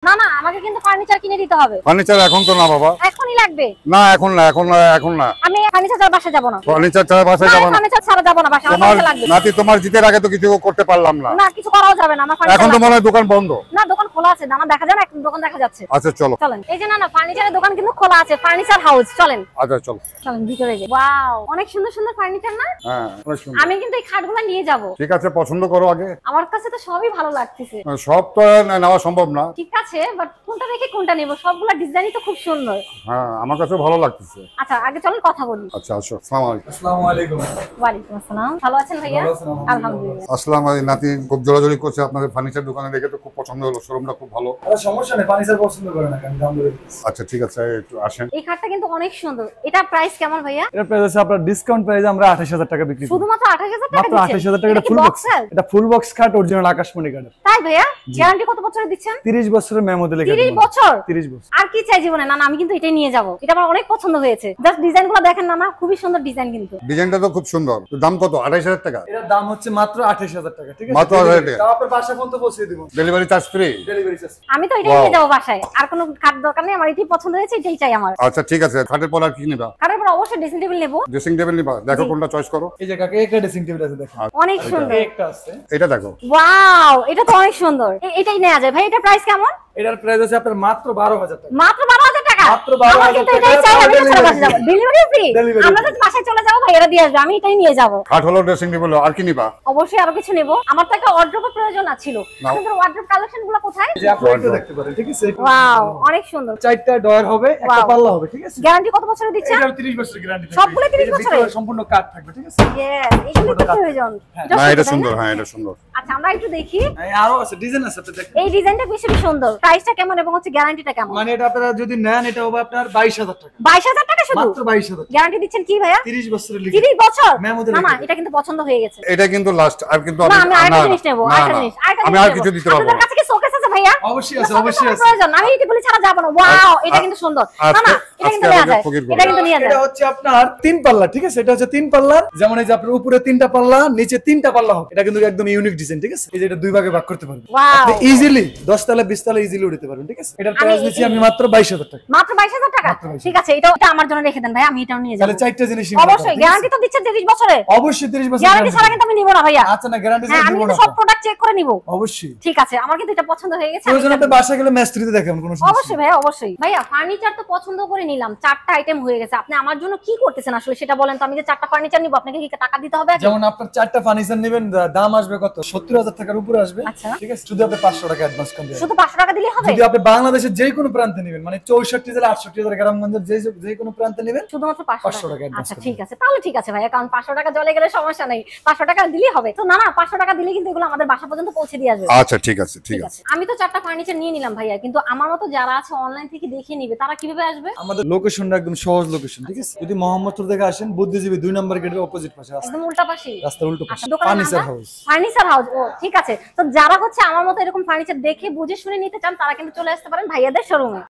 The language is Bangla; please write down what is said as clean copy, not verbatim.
না না, আমাকে কিন্তু ফার্নিচার কিনে দিতে হবে। ফার্নিচার এখন তো না বাবা, এখনই লাগবে। না এখন না, এখন না। আমি ফার্নিচার ছাড়া বাসা যাব না। ফার্নিচার ছাড়া বাসায় যাব না। ফার্নিচার ছাড়া যাব না বাসা, আমার লাগবে। নাতি তোমার জিতের আগে তো কিছু করতে পারলাম না। না, কিছু করাও যাবে না, আমার ফার্নিচার এখন তো মনে হয় দোকান বন্ধ। না, দোকান খোলা আছে, না দেখা যায় না, এখন দোকান দেখা যাচ্ছে। আচ্ছা চলো চলেন। এই যে না না, ফার্নিচারের দোকান কিন্তু খোলা আছে, ফার্নিচার হাউস, চলেন। আচ্ছা চলো চলেন ভিতরে যাই। ওয়াও, অনেক সুন্দর সুন্দর ফার্নিচার না? হ্যাঁ অনেক সুন্দর। আমি কিন্তু এই খাটগুলো নিয়ে যাব। ঠিক আছে, পছন্দ করো আগে। আমার কাছে তো সবই ভালো লাগতেছে। সব তো নেওয়া সম্ভব না। ঠিক আছে, বাট কোনটা রেখে কোনটা নেব? সবগুলা ডিজাইনই তো খুব সুন্দর। হ্যাঁ আমার কাছে ভালো লাগতেছে। আচ্ছা আগে চলেন কথা বলি। আচ্ছা আসো। আসসালামু আলাইকুম। আসসালামু আলাইকুম। ওয়ালাইকুম আসসালাম। ভালো আছেন ভাইয়া? আলহামদুলিল্লাহ। আসসালাম। নাতি খুব জোরাজোরি করছে, আপনাদের ফার্নিচার দোকানে দেখে তো খুব পছন্দ হলো, শোরুমটা খুব ভালো। আরে সমস্যা নেই, ফার্নিচার পছন্দ করে না আমি দাম বলে দিচ্ছি। আচ্ছা ঠিক আছে, একটু আসেন। এই খাটটা কিন্তু অনেক সুন্দর। এটা প্রাইস কেমন ভাইয়া? এর প্রাইস আছে আপনার ডিসকাউন্ট প্রাইসে আমরা 28000 টাকা বিক্রি করি। শুধুমাত্র 28000 টাকা মাত্র দিচ্ছেন? 28000 টাকা। এটা ফুল বক্স, এটা ফুল বক্স খাট, অরিজিনাল আকাশমণি কাঠের। তাই ভাইয়া? গ্যারান্টি কত বছরের দিচ্ছেন? 30 বছরের মেমোতে লেখা। 30 বছর? 30 বছর। আর কি চাই জীবনে? না না, আমি কিন্তু এটাই নিয়ে যাব। এটা আমার অনেক পছন্দ হয়েছে। জাস্ট ডিজাইনগুলো দেখেন না না, খুবই সুন্দর ডিজাইন কিন্তু। ডিজাইনটা তো খুব সুন্দর। তো দাম কত? 28000 টাকা। এর দাম হচ্ছে মাত্র 28000 টাকা, ঠিক আছে? মাত্র 28000 টাকা। তাও আপনার বাসা পর্যন্ত পৌঁছে দিব। Delivery charge free? Delivery charge. আমি তো এটাই নিয়ে যাব বাসায়। আর কোনো খাট দরকার নেই, আমার এটাই পছন্দ হয়েছে, এটাই চাই আমার। আচ্ছা ঠিক আছে, খাটের পর আর কি নিবা? খাটের পর অবশ্যই ড্রেসিং টেবিল নেব। ড্রেসিং টেবিল নিবা? দেখো কোনটা চয়েস করো। এই যে কাকে একটা ড্রেসিং টেবিল আছে দেখেন। অনেক সুন্দর। একটা আছে। এটা দেখো। ওয়াও, এটা তো অনেক সুন্দর। এটাই নেওয়া যায় ভাই। এটা প্রাইস কেমন? এটার প্রাইস আছে আপনার মাত্র 12000 টাকা। মাত্র 12000 টাকা? মাত্র 12000 আমার কিন্তু এটাই চাই, আমি তো বাসায় যাব। Delivery free? Delivery আমরা তো বাসায় চলে যাব ভাই, এরা দিয়ে আসবে, আমি এটাই নিয়ে যাব। খাট হলো, ড্রেসিং টেবিল আর কি নিবা? অবশ্যই আরো কিছু নেব। আমার তো একটা ওয়ার্ড্রোবের প্রয়োজন ছিল। আপনাদের ওয়ার্ড্রোব কালেকশনগুলো কোথায়? এই যে আপনি একটু দেখতে পারেন, ঠিক আছে? ওয়াও, অনেক সুন্দর। 4টা ডয়ার হবে, একটা পাল্লা হবে, ঠিক আছে? গ্যারান্টি কত বছরের দিচ্ছেন? এটার 30 বছরের গ্যারান্টি থাকবে। সবগুলো 30 এর বছরের? ভিতরে সম্পূর্ণ কাঠ থাকবে, ঠিক আছে? ইয়েস, এগুলো তো প্রয়োজন। না এটা সুন্দর, হ্যাঁ এটা সুন্দর। আচ্ছা আমরা একটু দেখি। এই আরো আছে, ডিজাইন আছে, আপনি দেখেন। এই ডিজাইনটা বেশি সুন্দর। প্রাইসটা কেমন এবং হচ্ছে গ্যারান্টিটা কেমন? মানে এটা আপনারা যদি নেন, এটা হবে আপনার 22000 টাকা। 22000 টাকা শুধু? মাত্র 22000। গ্যারান্টি দিচ্ছেন কি ভাইয়া? 30 বছরের লিখে। 30 বছর? মেমোতে না না, লিখে। এটা কিন্তু পছন্দ হয়ে গেছে। এটা কিন্তু লাস্ট, আর কিন্তু না আমি আরেকটা জিনিস নেব, আরেকটা জিনিস। আমি আর কিছু দিতে পারবো আপনাদের না। কাছে কি শোকেস আছে ভাইয়া? অবশ্যই আছে, না, অবশ্যই শোকেস আছে। প্রয়োজন। আমি এগুলি ছাড়া যাব না। ওয়াও, এটা কিন্তু সুন্দর। না না, এটা কিন্তু নেওয়া যায়। এটা কিন্তু নিয়ে যায়। এটা হচ্ছে আপনার 3 পাল্লা, ঠিক আছে? এটা হচ্ছে 3 পাল্লা। যেমন এই যে আপনার উপরে 3টা পাল্লা, নিচে 3টা পাল্লা হবে। এটা কিন্তু একদম ইউনিক ডিজাইন, ঠিক আছে? এই যে এটা দুই ভাগে ভাগ করতে পারবেন। ওয়াও, আপনি ইজিলি 10 তলা 20 তলা ইজিলি উঠাতে পারবেন, ঠিক আছে? এটার প্রাইস দিচ্ছি আমি মাত্র 22000 টাকা। মাত্র 22000 টাকা? মাত্র 22000 ঠিক আছে, এটা আমার জন্য রেখে দেন ভাই, আমি এটাও নিয়ে যাব। তাহলে 4টা জিনিস অবশ্যই। গ্যারান্টি তো দিচ্ছেন 30 বছরের? অবশ্যই 30 বছর গ্যারান্টি ছাড়া কিন্তু আমি নিব না ভাইয়া। আচ্ছা না, গ্যারান্টি হ্যাঁ, ছাড়া আমি দিব কিন্তু না। সব প্রোডাক্ট চেক করে নিব। অবশ্যই। ঠিক আছে, আমার কিন্তু এটা পছন্দ হয়ে গেছে। প্রয়োজন আপনি বাসা গেলে মিস্ত্রিতে দেখাবেন, কোনো সমস্যা অবশ্যই ভাইয়া, অবশ্যই। ভাইয়া ফার্নিচার তো পছন্দ করে নিলাম, 4টা আইটেম হয়ে গেছে। আপনি আমার জন্য কি করতেছেন আসলে সেটা বলেন তো। আমি যে 4টা ফার্নিচার নিব, আপনাকে কি টাকা দিতে হবে আগে? যেমন আপনার 4টা ফার্নিচার নেবেন, দাম আসবে কত? 70000 টাকার উপরে আসবে, আচ্ছা। ঠিক আছে? শুধু আপনি 500 টাকা অ্যাডভান্স করবেন। শুধু 500 টাকা দিলেই হবে? যদি আপনি বাংলাদেশের যে কোনো প্রান্তে নেবেন, মানে 64 জেলা 68 জেলা গ্রামগঞ্জের যে কোনো প্রান্তে নেবেন, শুধুমাত্র 500 টাকা অ্যাডভান্স আচ্ছা ঠিক আছে, তাহলে ঠিক আছে ভাইয়া, কারণ 500 টাকা চলে গেলে সমস্যা নেই, 500 টাকা দিলেই হবে। তো না না, 500 টাকা দিলে কিন্তু এগুলো আমাদের বাসা পর্যন্ত পৌঁছে দিয়ে আসবে। আচ্ছা ঠিক আছে, ঠিক আছে। আমি তো 4টা ফার্নিচার নিয়ে নিলাম ভাইয়া, কিন্তু আমার মতো যারা আছে অনলাইন থেকে দেখে নিবে, তারা কিভাবে আসবে? আমাদের লোকেশনটা একদম সহজ লোকেশন, ঠিক আছে? যদি মোহাম্মদপুর থেকে আসেন, বুদ্ধিজীবী 2 নম্বর গেটের অপোজিট পাশে, একদম উল্টা পাশে, রাস্তার উল্টো পাশে আচ্ছা, দোকানের ফার্নিচার নামটা? হাউস। Furniture house. ও ঠিক আছে। তো যারা হচ্ছে আমার মতো এরকম ফার্নিচার দেখে বুঝে শুনে নিতে চান, তারা কিন্তু চলে আসতে পারেন ভাইয়াদের শোরুমে।